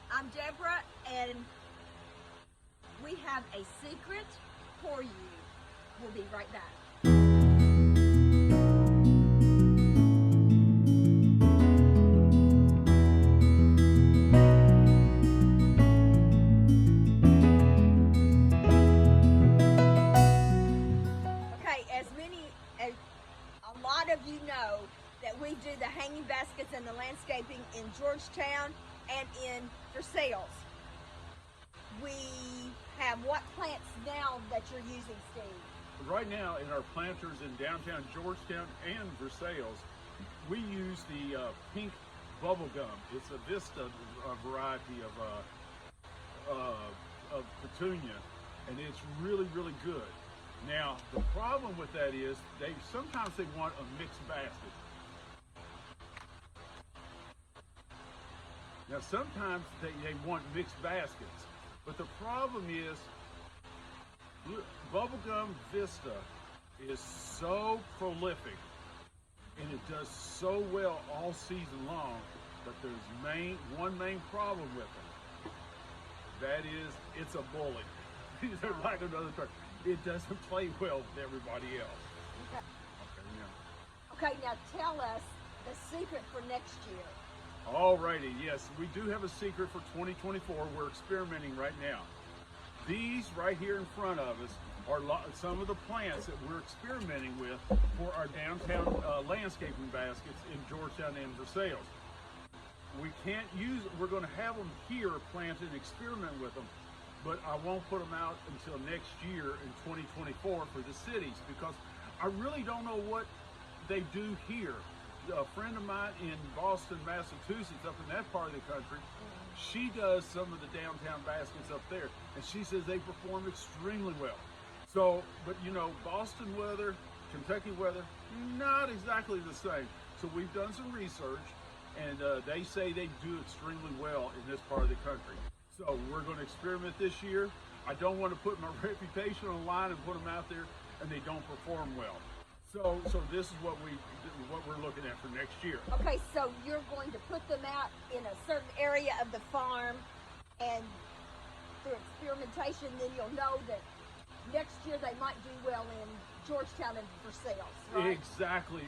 I'm Deborah, and we have a secret for you. We'll be right back. Okay, as a lot of you know, that we do the hanging baskets and the landscaping in Georgetown and in Versailles. We have what plants now that you're using, Steve? Right now in our planters in downtown Georgetown and Versailles, we use the pink bubble gum. It's a Vista variety of petunia, and it's really good. Now the problem with that is sometimes they want a mixed basket. Now sometimes they want mixed baskets, but the problem is bubblegum Vista is so prolific and it does so well all season long, but there's one main problem with it. That is, it's a bully. They're like another term. It doesn't play well with everybody else. Okay. Okay, yeah. Okay, now tell us the secret for next year. Alrighty, yes, we do have a secret for 2024. We're experimenting right now. These right here in front of us are some of the plants that we're experimenting with for our downtown landscaping baskets in Georgetown and Versailles. We can't use it. We're going to have them here planted and experiment with them, but I won't put them out until next year in 2024 for the cities, because I really don't know what they do here. A friend of mine in Boston, Massachusetts, up in that part of the country, she does some of the downtown baskets up there, and she says they perform extremely well. So, but you know, Boston weather, Kentucky weather, not exactly the same. So we've done some research, and they say they do extremely well in this part of the country. So we're going to experiment this year. I don't want to put my reputation on the line and put them out there and they don't perform well. So this is what we're looking at for next year. Okay, so you're going to put them out in a certain area of the farm, and through experimentation, then you'll know that next year they might do well in Georgetown and Versailles, right? Exactly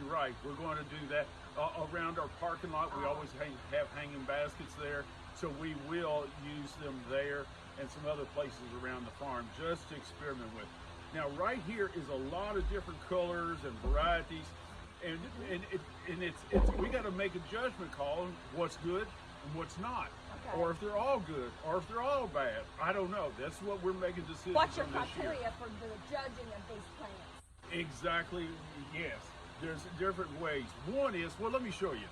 right. We're going to do that around our parking lot. We always have hanging baskets there, so we will use them there and some other places around the farm just to experiment with. Now right here is a lot of different colors and varieties, and it's we got to make a judgment call on what's good and what's not, or if they're all good or if they're all bad. I don't know. That's what we're making decisions on What's your this year. criteria for the judging of these plants? Exactly. Yes. There's different ways. One is, well, let me show you.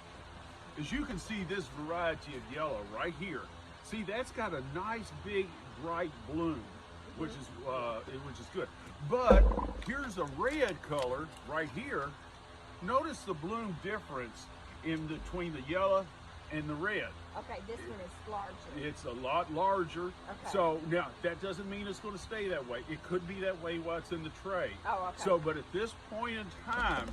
As you can see, this variety of yellow right here. See, that's got a nice big bright bloom, which is good. But here's a red color right here. Notice the bloom difference in between the yellow and the red. Okay, this one is larger. It's a lot larger. Okay. So now that doesn't mean it's going to stay that way. It could be that way while it's in the tray. Oh, okay. So, but at this point in time,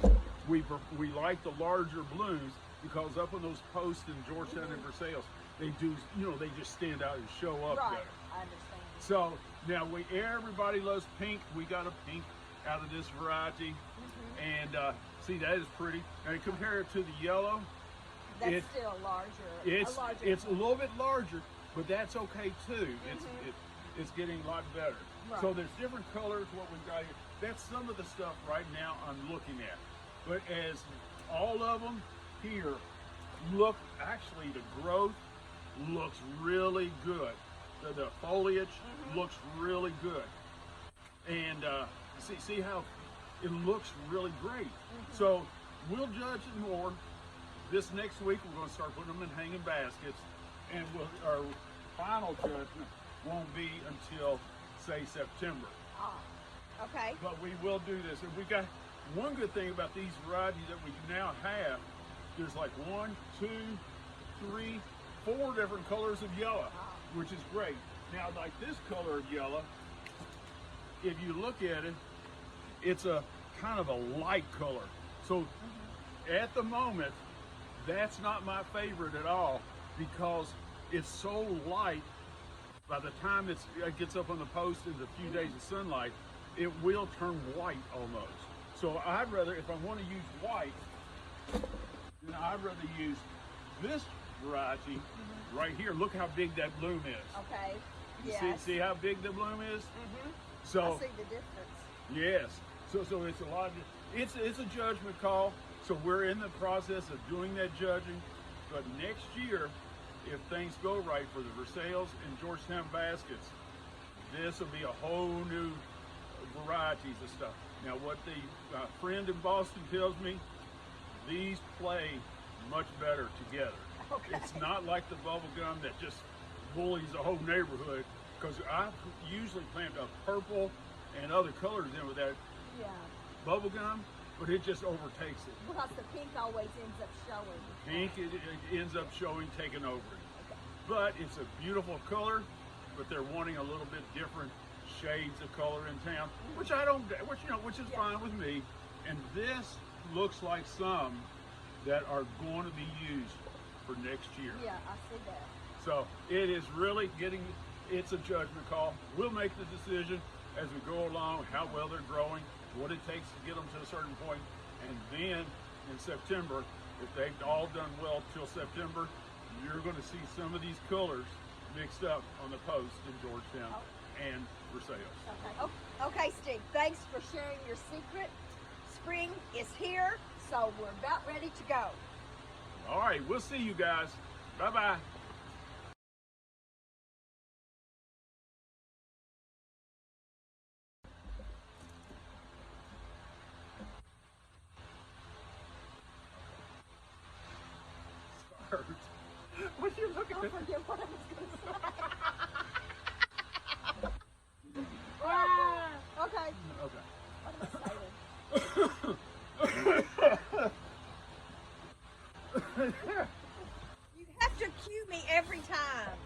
we like the larger blooms, because up on those posts in Georgetown and Versailles, they do, they just stand out and show up better. I understand. So now everybody loves pink. We got a pink out of this variety, and see, that is pretty. Now you compare it to the yellow. That's still larger. It's a little bit larger, but that's okay too. It's getting a lot better. Right. So there's different colors. What we've got here. That's some of the stuff right now I'm looking at. But as all of them here look, actually the growth looks really good. The foliage looks really good, and see how it looks really great. So we'll judge it more. This next week we're going to start putting them in hanging baskets, and our final judgment won't be until, say, September. Okay. But we will do this, and we got one good thing about these varieties that we now have. There's like 1, 2, 3, 4 different colors of yellow, which is great. Now, like this color of yellow, if you look at it, it's a kind of a light color. So at the moment, that's not my favorite at all, because it's so light. By the time it gets up on the post in a few days of sunlight, it will turn white almost. So I'd rather, if I want to use white, then I'd rather use this variety right here. Look how big that bloom is. Okay. You Yes. see how big the bloom is? Mm-hmm. So I see the difference. yes. So it's a lot. It's a judgment call. So we're in the process of doing that judging. But next year, if things go right for the Versailles and Georgetown baskets, this will be a whole new varieties of stuff. Now, what the friend in Boston tells me, these play much better together. Okay. It's not like the bubble gum that just bullies the whole neighborhood, because I usually plant a purple and other colors in with that Yeah. bubble gum, but it just overtakes it. Because the pink always ends up showing. Pink, it ends up showing, taking over it. Okay. But it's a beautiful color, but they're wanting a little bit different shades of color in town, which I don't, which is Yeah. fine with me. And this looks like some that are going to be used for next year. Yeah, I see that. So it is really it's a judgment call. We'll make the decision as we go along, how well they're growing, what it takes to get them to a certain point, and then in September, if they've all done well till September, you're going to see some of these colors mixed up on the post in Georgetown and Versailles. Okay. Okay, Steve. Thanks for sharing your secret. Spring is here, so we're about ready to go. All right, we'll see you guys. Bye-bye. Start. What you looking I at? forget what I was going to say. Okay. Okay. What am I saying? You have to cue me every time.